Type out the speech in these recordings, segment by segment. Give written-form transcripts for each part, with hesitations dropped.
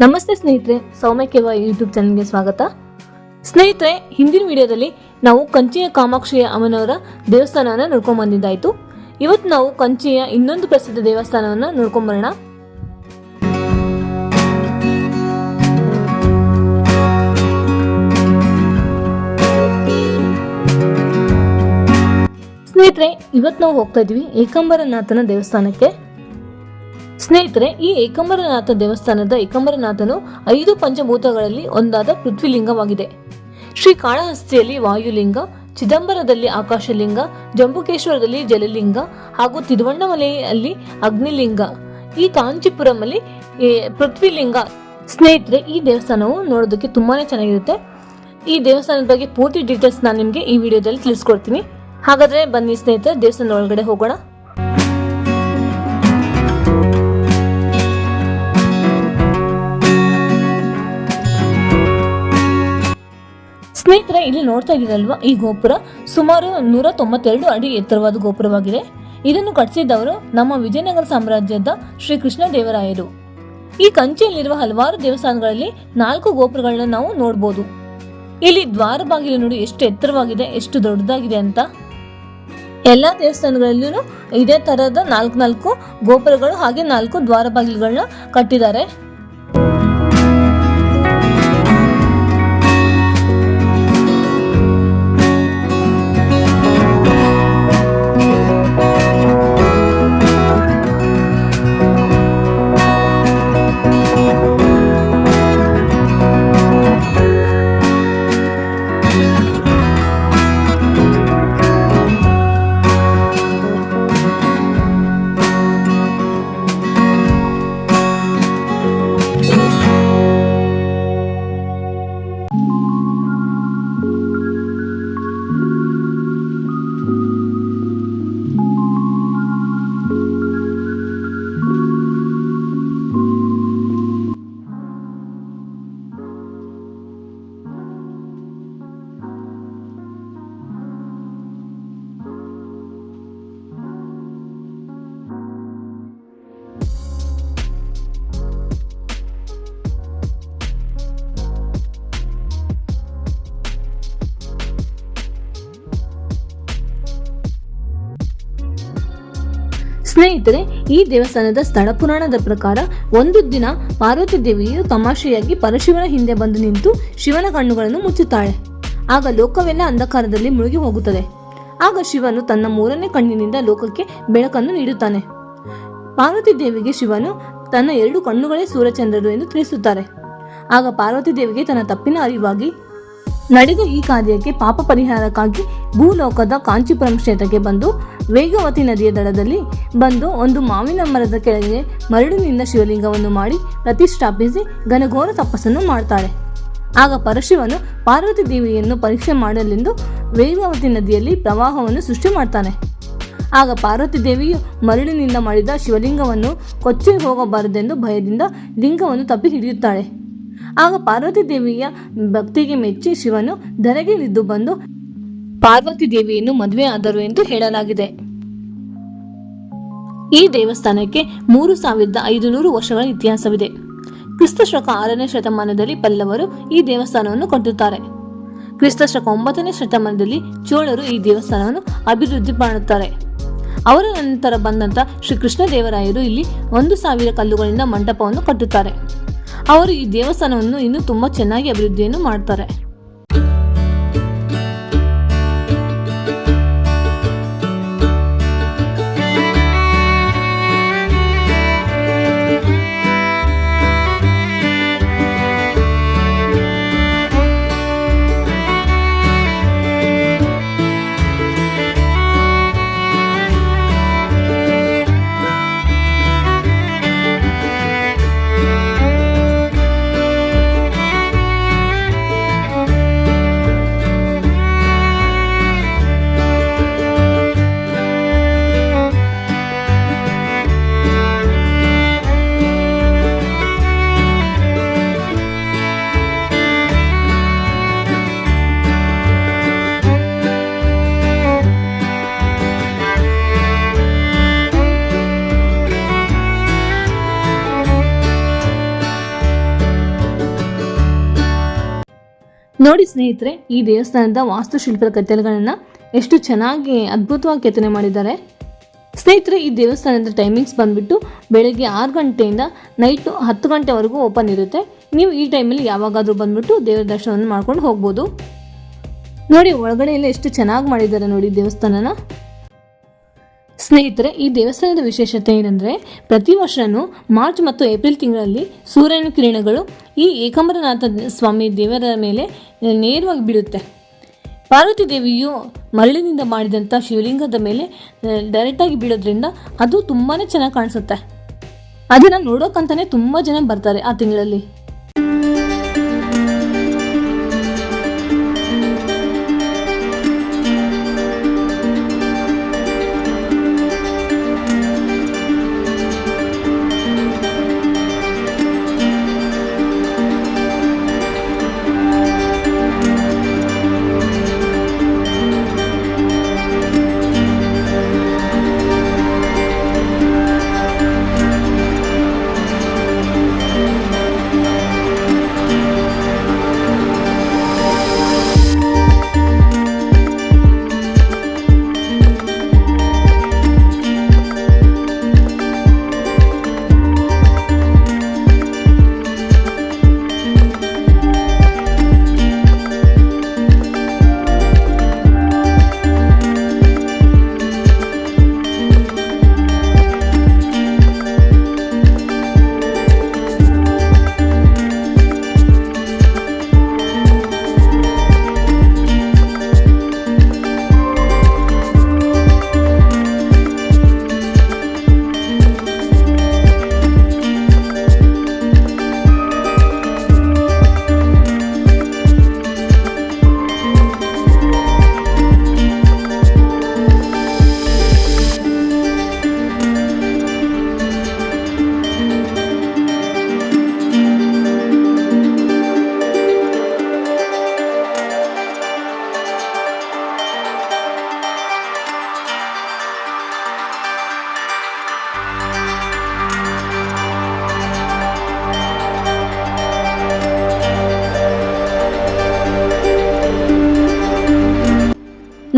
ನಮಸ್ತೆ ಸ್ನೇಹಿತರೆ, ಸೌಮ್ಯಕೇವ ಯೂಟ್ಯೂಬ್ ಚಾನಲ್ಗೆ ಸ್ವಾಗತ. ಸ್ನೇಹಿತರೆ, ಹಿಂದಿನ ವಿಡಿಯೋದಲ್ಲಿ ನಾವು ಕಂಚಿಯ ಕಾಮಾಕ್ಷಿಯ ಅಮ್ಮನವರ ದೇವಸ್ಥಾನವನ್ನು ನೋಡ್ಕೊಂಡ್ ಬಂದಿದ್ದಾಯ್ತು. ಇವತ್ತು ನಾವು ಕಂಚಿಯ ಇನ್ನೊಂದು ಪ್ರಸಿದ್ಧ ದೇವಸ್ಥಾನವನ್ನು ನೋಡ್ಕೊಂಡ್ ಬರೋಣ. ಸ್ನೇಹಿತರೆ, ಇವತ್ತು ನಾವು ಹೋಗ್ತಾ ಇದ್ವಿ ಏಕಾಂಬರನಾಥನ ದೇವಸ್ಥಾನಕ್ಕೆ. ಸ್ನೇಹಿತರೆ, ಈ ಏಕಾಂಬರನಾಥ ದೇವಸ್ಥಾನದ ಏಕಾಂಬರನಾಥನು 5 ಪಂಚಭೂತಗಳಲ್ಲಿ ಒಂದಾದ ಪೃಥ್ವಿಲಿಂಗವಾಗಿದೆ. ಶ್ರೀ ಕಾಳಹಸ್ತಿಯಲ್ಲಿ ವಾಯುಲಿಂಗ, ಚಿದಂಬರದಲ್ಲಿ ಆಕಾಶಲಿಂಗ, ಜಂಬುಕೇಶ್ವರದಲ್ಲಿ ಜಲಲಿಂಗ ಹಾಗೂ ತಿರುವಣ್ಣಮಲೆಯಲ್ಲಿ ಅಗ್ನಿಲಿಂಗ, ಈ ಕಾಂಚೀಪುರಮಲ್ಲಿ ಪೃಥ್ವಿಲಿಂಗ. ಸ್ನೇಹಿತರೆ, ಈ ದೇವಸ್ಥಾನವು ನೋಡೋದಕ್ಕೆ ತುಂಬಾನೇ ಚೆನ್ನಾಗಿರುತ್ತೆ. ಈ ದೇವಸ್ಥಾನದ ಬಗ್ಗೆ ಪೂರ್ತಿ ಡೀಟೇಲ್ಸ್ ನಾನು ನಿಮಗೆ ಈ ವಿಡಿಯೋದಲ್ಲಿ ತಿಳಿಸ್ಕೊಡ್ತೀನಿ. ಹಾಗಾದ್ರೆ ಬನ್ನಿ ಸ್ನೇಹಿತರೆ, ದೇವಸ್ಥಾನದ ಒಳಗಡೆ ಹೋಗೋಣ. ಸ್ನೇಹಿತರೆ, ಇಲ್ಲಿ ನೋಡ್ತಾ ಇದ್ದೀರಲ್ವಾ, ಈ ಗೋಪುರ ಸುಮಾರು 192 ಅಡಿ ಎತ್ತರವಾದ ಗೋಪುರವಾಗಿದೆ. ಇದನ್ನು ಕಟ್ಟಿಸಿದವರು ನಮ್ಮ ವಿಜಯನಗರ ಸಾಮ್ರಾಜ್ಯದ ಶ್ರೀ ಕೃಷ್ಣ ದೇವರಾಯರು. ಈ ಕಂಚಿಯಲ್ಲಿರುವ ಹಲವಾರು ದೇವಸ್ಥಾನಗಳಲ್ಲಿ 4 ಗೋಪುರಗಳನ್ನ ನಾವು ನೋಡಬಹುದು. ಇಲ್ಲಿ ದ್ವಾರ ಬಾಗಿಲು ನೋಡಿ ಎಷ್ಟು ಎತ್ತರವಾಗಿದೆ, ಎಷ್ಟು ದೊಡ್ಡದಾಗಿದೆ ಅಂತ. ಎಲ್ಲಾ ದೇವಸ್ಥಾನಗಳಲ್ಲೂ ಇದೇ ತರಹದ 4 ಗೋಪುರಗಳು ಹಾಗೆ 4 ದ್ವಾರ ಬಾಗಿಲುಗಳನ್ನ ಕಟ್ಟಿದ್ದಾರೆ. ಸ್ನೇಹಿತರೆ, ಈ ದೇವಸ್ಥಾನದ ಸ್ಥಳ ಪುರಾಣದ ಪ್ರಕಾರ ಒಂದು ದಿನ ಪಾರ್ವತಿ ದೇವಿಯು ತಮಾಷೆಯಾಗಿ ಪರಶಿವನ ಹಿಂದೆ ಬಂದು ನಿಂತು ಶಿವನ ಕಣ್ಣುಗಳನ್ನು ಮುಚ್ಚುತ್ತಾಳೆ. ಆಗ ಲೋಕವೆಲ್ಲ ಅಂಧಕಾರದಲ್ಲಿ ಮುಳುಗಿ ಹೋಗುತ್ತದೆ. ಆಗ ಶಿವನು ತನ್ನ 3ನೇ ಕಣ್ಣಿನಿಂದ ಲೋಕಕ್ಕೆ ಬೆಳಕನ್ನು ನೀಡುತ್ತಾನೆ. ಪಾರ್ವತಿ ದೇವಿಗೆ ಶಿವನು ತನ್ನ 2 ಕಣ್ಣುಗಳೇ ಸೂರ್ಯಚಂದ್ರರು ಎಂದು ತಿಳಿಸುತ್ತಾರೆ. ಆಗ ಪಾರ್ವತಿ ದೇವಿಗೆ ತನ್ನ ತಪ್ಪಿನ ಅರಿವಾಗಿ ನಡೆದ ಈ ಕಾರ್ಯಕ್ಕೆ ಪಾಪ ಪರಿಹಾರಕ್ಕಾಗಿ ಭೂಲೋಕದ ಕಾಂಚೀಪುರಂ ಕ್ಷೇತ್ರಕ್ಕೆ ಬಂದು ವೇಗವತಿ ನದಿಯ ದಡದಲ್ಲಿ ಬಂದು ಒಂದು ಮಾವಿನ ಮರದ ಕೆಳಗೆ ಮರಳಿನಿಂದ ಶಿವಲಿಂಗವನ್ನು ಮಾಡಿ ಪ್ರತಿಷ್ಠಾಪಿಸಿ ಘನಘೋರ ತಪಸ್ಸನ್ನು ಮಾಡ್ತಾಳೆ. ಆಗ ಪರಶಿವನು ಪಾರ್ವತಿ ದೇವಿಯನ್ನು ಪರೀಕ್ಷೆ ಮಾಡಲೆಂದು ವೇಗವತಿ ನದಿಯಲ್ಲಿ ಪ್ರವಾಹವನ್ನು ಸೃಷ್ಟಿ ಮಾಡ್ತಾನೆ. ಆಗ ಪಾರ್ವತಿ ದೇವಿಯು ಮರಳಿನಿಂದ ಮಾಡಿದ ಶಿವಲಿಂಗವನ್ನು ಕೊಚ್ಚಿ ಹೋಗಬಾರದೆಂದು ಭಯದಿಂದ ಲಿಂಗವನ್ನು ತಪ್ಪಿ ಹಿಡಿಯುತ್ತಾಳೆ. ಆಗ ಪಾರ್ವತಿ ದೇವಿಯ ಭಕ್ತಿಗೆ ಮೆಚ್ಚಿ ಶಿವನು ಧರೆಗೆ ಇಳಿದು ಬಂದು ಪಾರ್ವತಿ ದೇವಿಯನ್ನು ಮದುವೆ ಆದರು ಎಂದು ಹೇಳಲಾಗಿದೆ. ಈ ದೇವಸ್ಥಾನಕ್ಕೆ 3500 ವರ್ಷಗಳ ಇತಿಹಾಸವಿದೆ. ಕ್ರಿಸ್ತಶಕ 6ನೇ ಶತಮಾನದಲ್ಲಿ ಪಲ್ಲವರು ಈ ದೇವಸ್ಥಾನವನ್ನು ಕಟ್ಟುತ್ತಾರೆ. ಕ್ರಿಸ್ತಶಕ 9ನೇ ಶತಮಾನದಲ್ಲಿ ಚೋಳರು ಈ ದೇವಸ್ಥಾನವನ್ನು ಅಭಿವೃದ್ಧಿ ಮಾಡುತ್ತಾರೆ. ಅವರ ನಂತರ ಬಂದಂತ ಶ್ರೀ ಕೃಷ್ಣ ದೇವರಾಯರು ಇಲ್ಲಿ 1000 ಕಲ್ಲುಗಳಿಂದ ಮಂಟಪವನ್ನು ಕಟ್ಟುತ್ತಾರೆ. ಅವರು ಈ ದೇವಸ್ಥಾನವನ್ನು ಇನ್ನೂ ತುಂಬಾ ಚೆನ್ನಾಗಿ ಅಭಿವೃದ್ಧಿಯನ್ನು ಮಾಡ್ತಾರೆ. ನೋಡಿ ಸ್ನೇಹಿತರೆ, ಈ ದೇವಸ್ಥಾನದ ವಾಸ್ತುಶಿಲ್ಪದ ಕತ್ತಲೆಗಳನ್ನು ಎಷ್ಟು ಚೆನ್ನಾಗಿ ಅದ್ಭುತವಾಗಿ ಕೆತ್ತನೆ ಮಾಡಿದ್ದಾರೆ. ಸ್ನೇಹಿತರೆ, ಈ ದೇವಸ್ಥಾನದ ಟೈಮಿಂಗ್ಸ್ ಬಂದುಬಿಟ್ಟು ಬೆಳಗ್ಗೆ 6 ಗಂಟೆಯಿಂದ ನೈಟು 10 ಗಂಟೆವರೆಗೂ ಓಪನ್ ಇರುತ್ತೆ. ನೀವು ಈ ಟೈಮಲ್ಲಿ ಯಾವಾಗಾದರೂ ಬಂದುಬಿಟ್ಟು ದೇವರ ದರ್ಶನವನ್ನು ಮಾಡ್ಕೊಂಡು ಹೋಗ್ಬೋದು. ನೋಡಿ ಒಳಗಡೆ ಎಲ್ಲ ಎಷ್ಟು ಚೆನ್ನಾಗಿ ಮಾಡಿದ್ದಾರೆ ನೋಡಿ ದೇವಸ್ಥಾನನ. ಸ್ನೇಹಿತರೆ, ಈ ದೇವಸ್ಥಾನದ ವಿಶೇಷತೆ ಏನಂದರೆ, ಪ್ರತಿ ವರ್ಷವೂ ಮಾರ್ಚ್ ಮತ್ತು ಏಪ್ರಿಲ್ ತಿಂಗಳಲ್ಲಿ ಸೂರ್ಯನ ಕಿರಣಗಳು ಈ ಏಕಾಂಬರನಾಥ ಸ್ವಾಮಿ ದೇವರ ಮೇಲೆ ನೇರವಾಗಿ ಬೀಳುತ್ತೆ. ಪಾರ್ವತಿ ದೇವಿಯು ಮರಳಿನಿಂದ ಮಾಡಿದಂಥ ಶಿವಲಿಂಗದ ಮೇಲೆ ಡೈರೆಕ್ಟಾಗಿ ಬೀಳೋದ್ರಿಂದ ಅದು ತುಂಬಾ ಚೆನ್ನಾಗಿ ಕಾಣಿಸುತ್ತೆ. ಅದನ್ನು ನೋಡೋಕ್ಕಂತಲೇ ತುಂಬ ಜನ ಬರ್ತಾರೆ ಆ ತಿಂಗಳಲ್ಲಿ.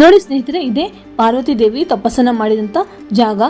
ನೋಡಿ ಸ್ನೇಹಿತರೆ, ಇದೇ ಪಾರ್ವತಿ ದೇವಿ ತಪಸ್ಸನ್ನು ಮಾಡಿದಂಥ ಜಾಗ.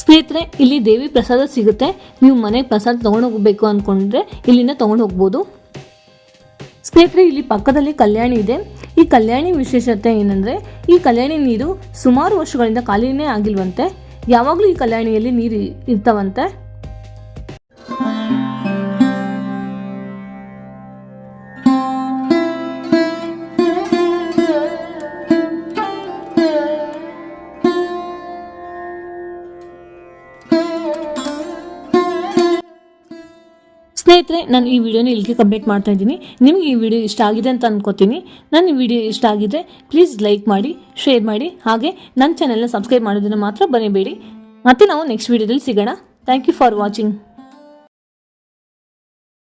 ಸ್ನೇಹಿತರೆ, ಇಲ್ಲಿ ದೇವಿ ಪ್ರಸಾದ ಸಿಗುತ್ತೆ. ನೀವು ಮನೆಗೆ ಪ್ರಸಾದ ತೊಗೊಂಡು ಹೋಗಬೇಕು ಅಂದ್ಕೊಂಡ್ರೆ ಇಲ್ಲಿಂದ ತೊಗೊಂಡು ಹೋಗ್ಬೋದು. ಸ್ನೇಹಿತರೆ, ಇಲ್ಲಿ ಪಕ್ಕದಲ್ಲಿ ಕಲ್ಯಾಣಿ ಇದೆ. ಈ ಕಲ್ಯಾಣಿ ವಿಶೇಷತೆ ಏನಂದರೆ, ಈ ಕಲ್ಯಾಣಿ ನೀರು ಸುಮಾರು ವರ್ಷಗಳಿಂದ ಖಾಲಿನೇ ಆಗಿಲ್ವಂತೆ. ಯಾವಾಗಲೂ ಈ ಕಲ್ಯಾಣಿಯಲ್ಲಿ ನೀರು ಇರ್ತಾವಂತೆ. ಸ್ನೇಹಿತರೆ, ನಾನು ಈ ವಿಡಿಯೋನ ಇಲ್ಲಿಗೆ ಕಂಪ್ಲೀಟ್ ಮಾಡ್ತಾ ಇದ್ದೀನಿ. ನಿಮಗೆ ಈ ವಿಡಿಯೋ ಇಷ್ಟ ಆಗಿದೆ ಅಂತ ಅನ್ಕೋತೀನಿ. ನನ್ನ ಈ ವಿಡಿಯೋ ಇಷ್ಟ ಆಗಿದ್ರೆ ಪ್ಲೀಸ್ ಲೈಕ್ ಮಾಡಿ, ಶೇರ್ ಮಾಡಿ, ಹಾಗೆ ನನ್ನ ಚಾನೆಲ್ನ ಸಬ್ಸ್ಕ್ರೈಬ್ ಮಾಡೋದನ್ನು ಮಾತ್ರ ಬರೀಬೇಡಿ. ಮತ್ತೆ ನಾವು ನೆಕ್ಸ್ಟ್ ವಿಡಿಯೋದಲ್ಲಿ ಸಿಗೋಣ. Thank you for watching.